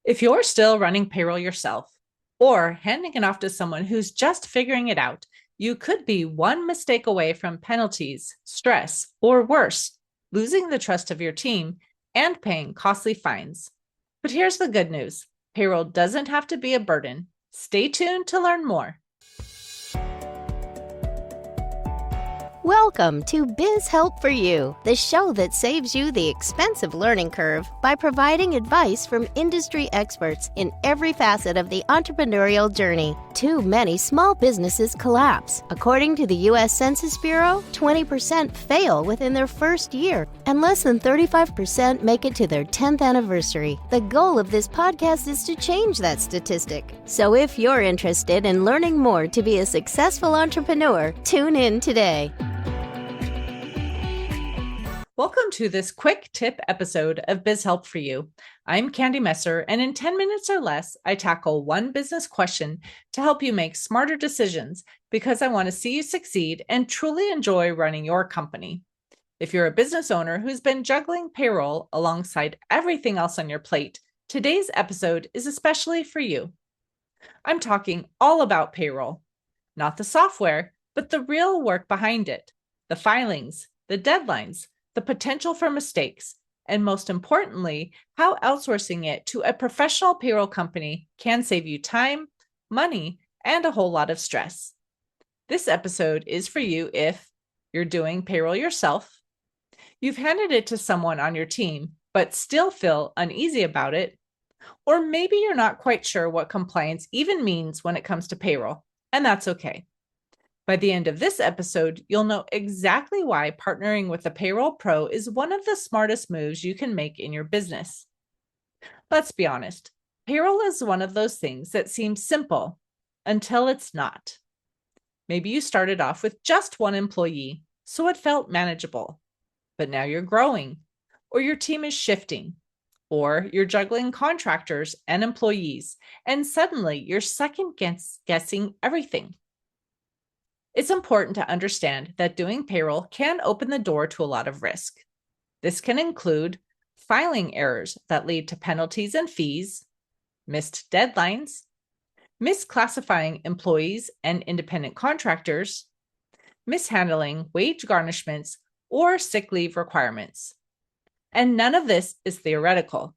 If you're still running payroll yourself or handing it off to someone who's just figuring it out, you could be one mistake away from penalties, stress, or worse, losing the trust of your team and paying costly fines. But here's the good news. Payroll doesn't have to be a burden. Stay tuned to learn more. Welcome to Biz Help for You, the show that saves you the expensive learning curve by providing advice from industry experts in every facet of the entrepreneurial journey. Too many small businesses collapse. According to the U.S. Census Bureau, 20% fail within their first year, and less than 35% make it to their 10th anniversary. The goal of this podcast is to change that statistic. So if you're interested in learning more to be a successful entrepreneur, tune in today. Welcome to this quick tip episode of Biz Help for You. I'm Candy Messer, and in 10 minutes or less, I tackle one business question to help you make smarter decisions because I want to see you succeed and truly enjoy running your company. If you're a business owner who's been juggling payroll alongside everything else on your plate, today's episode is especially for you. I'm talking all about payroll, not the software, but the real work behind it, the filings, the deadlines, the potential for mistakes, and most importantly, how outsourcing it to a professional payroll company can save you time, money, and a whole lot of stress. This episode is for you if you're doing payroll yourself, you've handed it to someone on your team, but still feel uneasy about it, or maybe you're not quite sure what compliance even means when it comes to payroll, and that's okay. By the end of this episode, you'll know exactly why partnering with a payroll pro is one of the smartest moves you can make in your business. Let's be honest, payroll is one of those things that seems simple until it's not. Maybe you started off with just one employee, so it felt manageable. But now you're growing, or your team is shifting, or you're juggling contractors and employees, and suddenly you're second guessing everything. It's important to understand that doing payroll can open the door to a lot of risk. This can include filing errors that lead to penalties and fees, missed deadlines, misclassifying employees and independent contractors, mishandling wage garnishments, or sick leave requirements. And none of this is theoretical.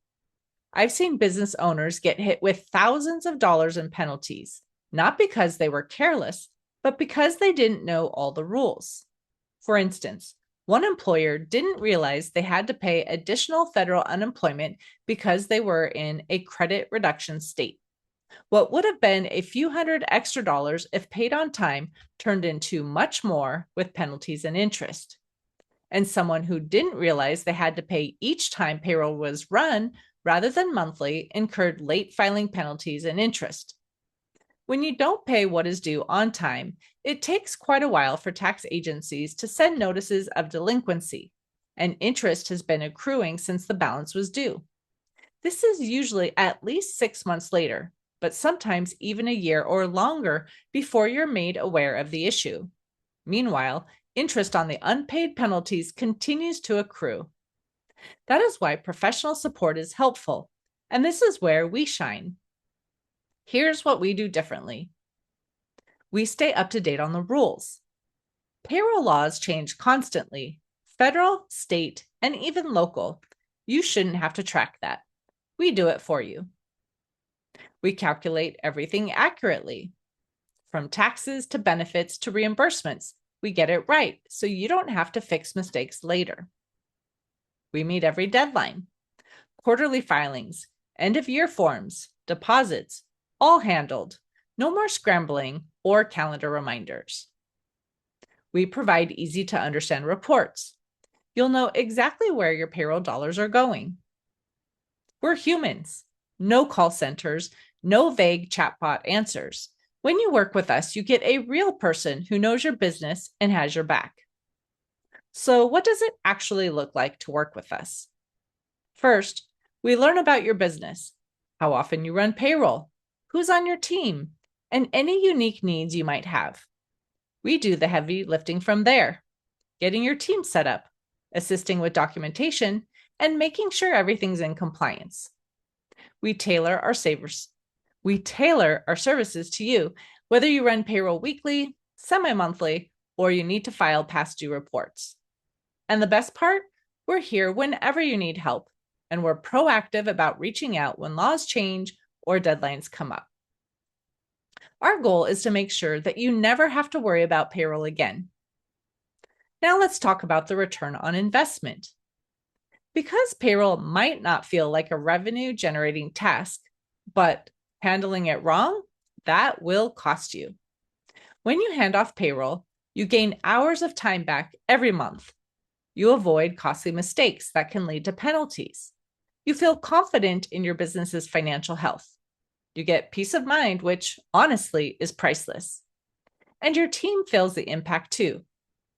I've seen business owners get hit with thousands of dollars in penalties, not because they were careless, but because they didn't know all the rules. For instance, one employer didn't realize they had to pay additional federal unemployment because they were in a credit reduction state. What would have been a few hundred extra dollars if paid on time turned into much more with penalties and interest. And someone who didn't realize they had to pay each time payroll was run rather than monthly incurred late filing penalties and interest. When you don't pay what is due on time, it takes quite a while for tax agencies to send notices of delinquency, and interest has been accruing since the balance was due. This is usually at least 6 months later, but sometimes even a year or longer before you're made aware of the issue. Meanwhile, interest on the unpaid penalties continues to accrue. That is why professional support is helpful, and this is where we shine. Here's what we do differently. We stay up to date on the rules. Payroll laws change constantly, federal, state, and even local. You shouldn't have to track that. We do it for you. We calculate everything accurately. From taxes to benefits to reimbursements, we get it right so you don't have to fix mistakes later. We meet every deadline. Quarterly filings, end-of-year forms, deposits, all handled. No more scrambling or calendar reminders. We provide easy-to-understand reports. You'll know exactly where your payroll dollars are going. We're humans. No call centers, no vague chatbot answers. When you work with us, you get a real person who knows your business and has your back. So what does it actually look like to work with us? First, we learn about your business, how often you run payroll, who's on your team, and any unique needs you might have. We do the heavy lifting from there, getting your team set up, assisting with documentation, and making sure everything's in compliance. We tailor our savers. We tailor our services to you, whether you run payroll weekly, semi-monthly, or you need to file past due reports. And the best part, we're here whenever you need help, and we're proactive about reaching out when laws change or deadlines come up. Our goal is to make sure that you never have to worry about payroll again. Now let's talk about the return on investment. Because payroll might not feel like a revenue-generating task, but handling it wrong, that will cost you. When you hand off payroll, you gain hours of time back every month. You avoid costly mistakes that can lead to penalties. You feel confident in your business's financial health. You get peace of mind, which honestly is priceless. And your team feels the impact too.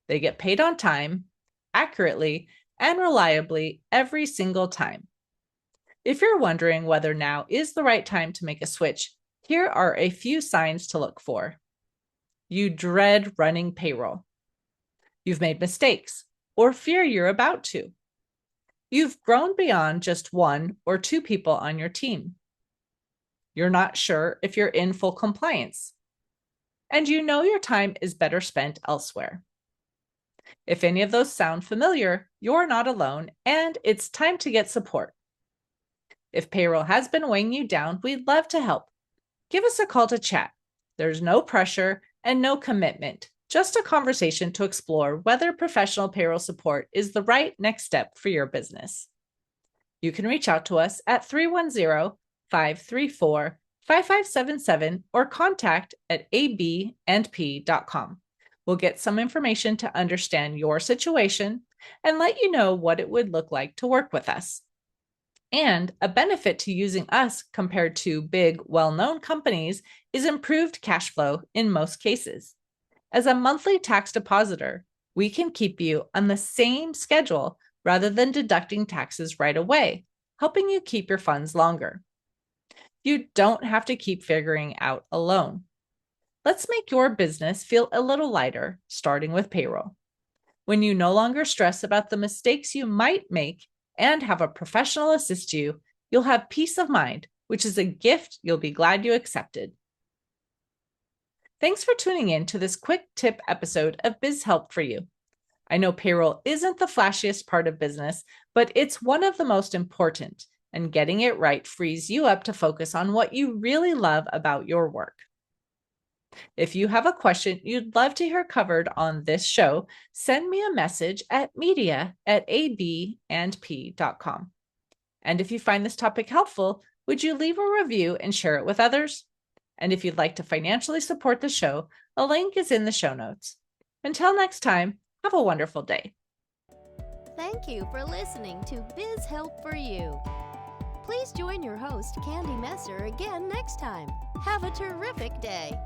They get paid on time, accurately, and reliably every single time. If you're wondering whether now is the right time to make a switch, here are a few signs to look for. You dread running payroll. You've made mistakes or fear you're about to. You've grown beyond just one or two people on your team. You're not sure if you're in full compliance. And you know your time is better spent elsewhere. If any of those sound familiar, you're not alone, and it's time to get support. If payroll has been weighing you down, we'd love to help. Give us a call to chat. There's no pressure and no commitment, just a conversation to explore whether professional payroll support is the right next step for your business. You can reach out to us at 310-534-5577 or contact@abandp.com. We'll get some information to understand your situation and let you know what it would look like to work with us. And a benefit to using us compared to big, well-known companies is improved cash flow in most cases. As a monthly tax depositor, we can keep you on the same schedule rather than deducting taxes right away, helping you keep your funds longer. You don't have to keep figuring out alone. Let's make your business feel a little lighter, starting with payroll. When you no longer stress about the mistakes you might make and have a professional assist you, you'll have peace of mind, which is a gift you'll be glad you accepted. Thanks for tuning in to this quick tip episode of Biz Help for You. I know payroll isn't the flashiest part of business, but it's one of the most important, and getting it right frees you up to focus on what you really love about your work. If you have a question you'd love to hear covered on this show, send me a message at media@abandp.com. And if you find this topic helpful, would you leave a review and share it with others? And if you'd like to financially support the show, a link is in the show notes. Until next time, have a wonderful day. Thank you for listening to Biz Help for You. Please join your host, Candy Messer, again next time. Have a terrific day.